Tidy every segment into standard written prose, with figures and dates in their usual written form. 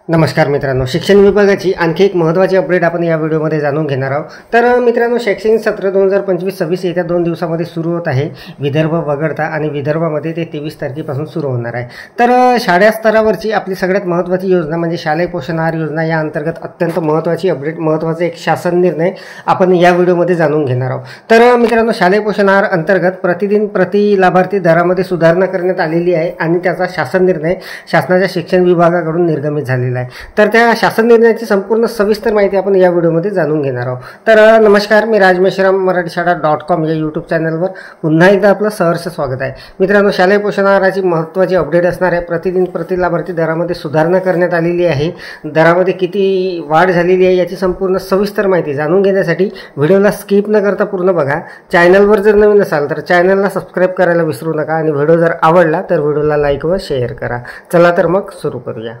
नमस्कार मित्रांनो, शिक्षण विभागाची आणखी एक महत्त्वाची अपडेट आपण या व्हिडिओमध्ये जाणून घेणार आहोत। तर मित्रांनो, शैक्षणिक सत्र 2025-26 येत्या 2 दिवसामध्ये सुरू होत आहे। विदर्भ वगळता आणि विदर्भामध्ये ते 23 तारखेपासून सुरू होणार आहे। तर शाळा स्तरावरची आपली सगळ्यात महत्त्वाची योजना म्हणजे शालेय पोषण आहार योजना या अंतर्गत अत्यंत महत्त्वाची अपडेट, महत्त्वाचा एक शासन निर्णय आपण या व्हिडिओमध्ये जाणून घेणार आहोत। तर मित्रांनो, शालेय पोषण आहार अंतर्गत प्रतिदिन प्रति लाभार्थी दरामध्ये सुधारणा करण्यात आलेली आहे आणि त्याचा शासन निर्णय शासनाच्या शिक्षण विभागाकडून निर्गमित झालेला आहे। तर त्या शासन निर्णयाची संपूर्ण सविस्तर माहिती आपण या व्हिडिओमध्ये जाणून घेणार आहोत। तर नमस्कार, मी राज मेश्राम मराठीशाळा.com या यूट्यूब चॅनलवर पुन्हा एकदा आपलं सहर्ष स्वागत आहे। मित्रांनो, शालेय पोषण आहाराची महत्त्वाची अपडेट असणार आहे। प्रतिदिन प्रति लाभार्थी दरामध्ये सुधारणा करण्यात आलेली आहे। दरामध्ये किती वाढ झालेली आहे याची संपूर्ण सविस्तर माहिती जाणून घेण्यासाठी व्हिडिओला स्किप न करता पूर्ण बघा। चॅनलवर जर नवीन असाल तर चॅनलला सबस्क्राईब करायला विसरू नका आणि व्हिडिओ जर आवडला तर व्हिडिओला लाईक व शेअर करा। चला तर मग सुरू करूया।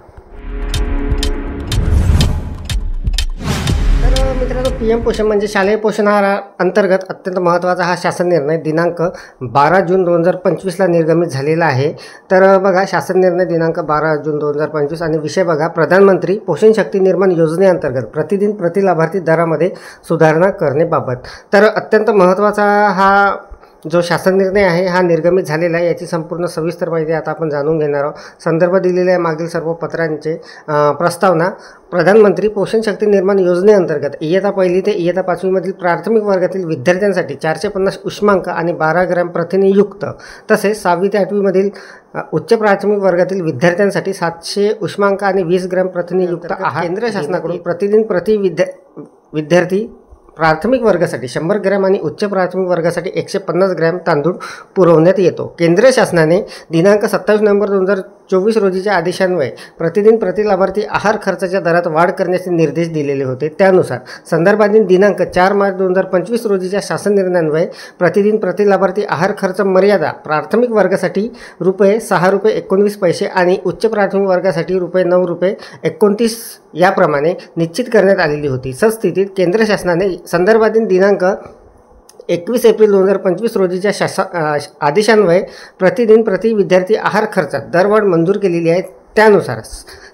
मित्रांनो, PM पोषण म्हणजे शालेय पोषण आहार अंतर्गत अत्यंत महत्त्वाचा हा शासन निर्णय दिनांक 12 जून 2025ला निर्गमित झालेला आहे। तर बघा, शासन निर्णय दिनांक 12 जून 2025 आणि विषय बघा, प्रधानमंत्री पोषण शक्ती निर्माण योजनेअंतर्गत प्रतिदिन प्रति लाभार्थी दरामध्ये सुधारणा करण्याबाबत। तर अत्यंत महत्त्वाचा हा जो शासन निर्णय आहे हा निर्गमित झालेला आहे। याची संपूर्ण सविस्तर माहिती आता आपण जाणून घेणार आहोत। संदर्भ दिलेले आहे मागील सर्व पत्रांचे। प्रस्तावना: प्रधानमंत्री पोषण शक्ती निर्माण योजनेअंतर्गत इयत्ता 1 ते इयत्ता 5वी मधील प्राथमिक वर्गातील विद्यार्थ्यांसाठी 450 उष्मांक आणि 12 ग्रॅम प्रथिने युक्त, तसेच 6वी ते 8वी मधील उच्च प्राथमिक वर्गातील विद्यार्थ्यांसाठी 700 उष्मांक आणि 20 ग्रॅम प्रथिने युक्त आहार केंद्र शासनाकडून प्रतिदिन प्रति विद्यार्थी प्राथमिक वर्गासाठी 100 ग्रॅम आणि उच्च प्राथमिक वर्गासाठी 150 ग्रॅम तांदूळ पुरवण्यात येतो। केंद्र शासनाने दिनांक 27 नोव्हेंबर 2024 रोजीच्या आदेशान्वये प्रतिदिन प्रति लाभार्थी आहार खर्चाच्या दरात वाढ करण्याचे निर्देश दिलेले होते। त्यानुसार संदर्भातील दिनांक 4 मार्च 2025 रोजीच्या शासन निर्णयान्वये प्रतिदिन प्रति लाभार्थी आहार खर्च मर्यादा प्राथमिक वर्गासाठी ₹6.19 आणि उच्च प्राथमिक वर्गासाठी ₹9.29 याप्रमाणे निश्चित करण्यात आलेली होती। सस्थितीत केंद्र शासनाने संदर्भातील दिनांक 21 एप्रिल 2025 रोजीच्या आदेशान्वये प्रतिदिन प्रति विद्यार्थी आहार खर्चात दरवाढ मंजूर केलेली आहे। त्यानुसार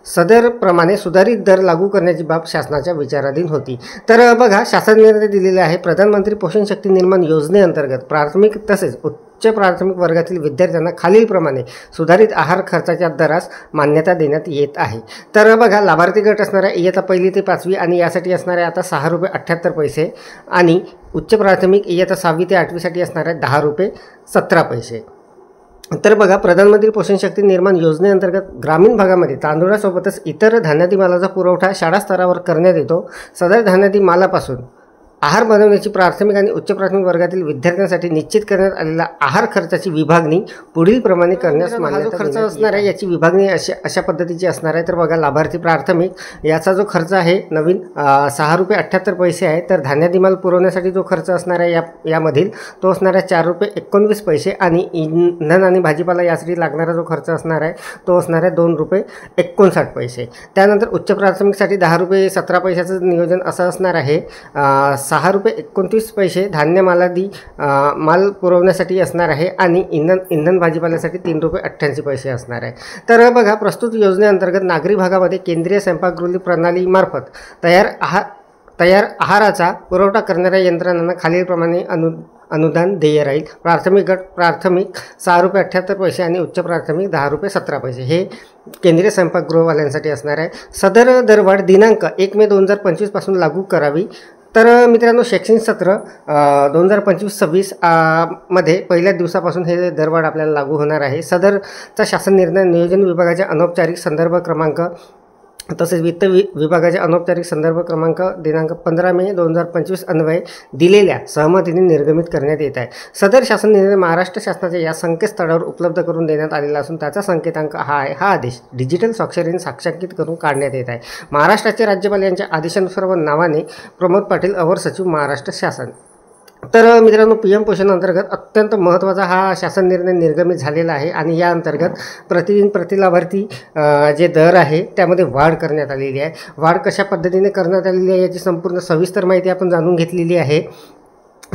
सदर प्रमाणे सुधारित दर लागू करण्याची बाब शासनाच्या विचाराधीन होती। तर बघा, शासन निर्णय दिलेले आहे। प्रधानमंत्री पोषण शक्ती निर्माण योजनेअंतर्गत प्राथमिक तसेच उच्च प्राथमिक वर्गातील विद्यार्थ्यांना खालीलप्रमाणे सुधारित आहार खर्चाच्या दरास मान्यता देण्यात येत आहे। तर बघा, लाभार्थी गट असणाऱ्या इयत्ता 1 ते 5वी आणि यासाठी असणाऱ्या आता ₹6.78 आणि उच्च प्राथमिक इयत्ता 6वी ते 8वीसाठी असणाऱ्या ₹10.17। तर बघा, प्रधानमंत्री पोषण शक्ती निर्माण योजनेअंतर्गत ग्रामीण भागामध्ये तांदूळासोबतच इतर धान्यादी मालाचा पुरवठा शाळा स्तरावर करण्यात येतो। सदर धान्यादी मालापासून आहार बनवण्याची प्राथमिक आणि उच्च प्राथमिक वर्गातील विद्यार्थ्यांसाठी निश्चित करण्यात आलेल्या आहार खर्चाची विभागणी पुढील प्रमाणे करण्यास मान्यता खर्च असणार आहे। याची विभागणी अशा पद्धतीची असणार आहे। तर बघा, लाभार्थी प्राथमिक याचा जो खर्च आहे नवीन ₹6.78 आहे। तर धान्यादी माल पुरवण्यासाठी जो खर्च असणार आहे यामधील तो असणार आहे ₹4.19 आणि इंधन आणि भाजीपाला यासाठी लागणारा जो खर्च असणार आहे तो असणार आहे ₹2.59। त्यानंतर उच्च प्राथमिकसाठी ₹10.17 नियोजन असं असणार आहे। ₹6.29 धान्य माल पुरवण्यासाठी असणार आहे आणि इंधन भाजीपाल्यासाठी ₹3.88 असणार आहे। तर बघा, प्रस्तुत योजनेअंतर्गत नागरी भागामध्ये केंद्रीय स्वयंपाकगृह प्रणालीमार्फत तयार आहाराचा पुरवठा करणाऱ्या यंत्रणांना खालीलप्रमाणे अनुदान देय राहील। प्राथमिक गट प्राथमिक ₹6.78 आणि उच्च प्राथमिक ₹10.17 हे केंद्रीय स्वयंपाकगृहवाल्यांसाठी असणार आहे। सदर दरवाढ दिनांक 1 मे 2025 पासून लागू करावी। तर मित्रांनो, शैक्षणिक सत्र 2025-26 मध्ये पहिल्या दिवसापासून हे दरवाढ आपल्याला लागू होणार आहे। सदरचा शासन निर्णय नियोजन विभागाच्या अनौपचारिक संदर्भ क्रमांक तसेच वित्त विभागाच्या अनौपचारिक संदर्भ क्रमांक दिनांक 15 मे 2025 अन्वये दिलेल्या सहमतीने निर्गमित करण्यात येत आहे। सदर शासन निर्णय महाराष्ट्र शासनाच्या या संकेतस्थळावर उपलब्ध करून देण्यात आलेला असून त्याचा संकेतांक हा आहे। हा आदेश डिजिटल स्वाक्षरीने साक्षांकित करून काढण्यात येत आहे। महाराष्ट्राचे राज्यपाल यांच्या आदेशानुसार व नावाने प्रमोद पाटील, अवर सचिव, महाराष्ट्र शासन। तर मित्रांनो, PM पोषण अंतर्गत अत्यंत महत्त्वाचा हा शासन निर्णय निर्गमित झालेला आहे आणि या अंतर्गत प्रतिदिन प्रति लाभार्थी जे दर आहे त्यामध्ये वाढ करण्यात आलेली आहे। वाढ कशा पद्धतीने करण्यात आलेली आहे याची संपूर्ण सविस्तर माहिती आपण जाणून घेतलेली आहे।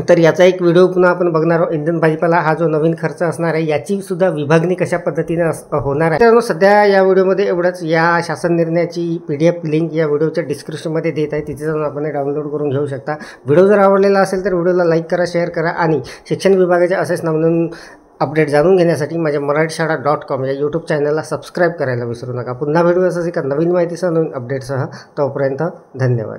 तर याचा एक व्हिडिओ पुन्हा आपण बघणार आहोत. इंधन भाजीपाला हा जो नवीन खर्च असणार आहे याची सुद्धा विभागणी कशा पद्धतीने होणार आहे. तर सध्या या व्हिडिओमध्ये एवढंच. या शासन निर्णयाची PDF लिंक या व्हिडिओच्या डिस्क्रिप्शनमध्ये देत आहे, तिथे जाऊन आपण डाउनलोड करून घेऊ शकता. व्हिडिओ जर आवडलेला असेल तर व्हिडिओला लाईक करा, शेअर करा आणि शिक्षण विभागाच्या असेच नवनवीन अपडेट जाणून घेण्यासाठी माझ्या मराठीशाळा.com या यूट्यूब चॅनलला सबस्क्राईब करायला विसरू नका. पुन्हा भेटू असंच एका नवीन माहितीसह, नवीन अपडेटसह. तोपर्यंत धन्यवाद.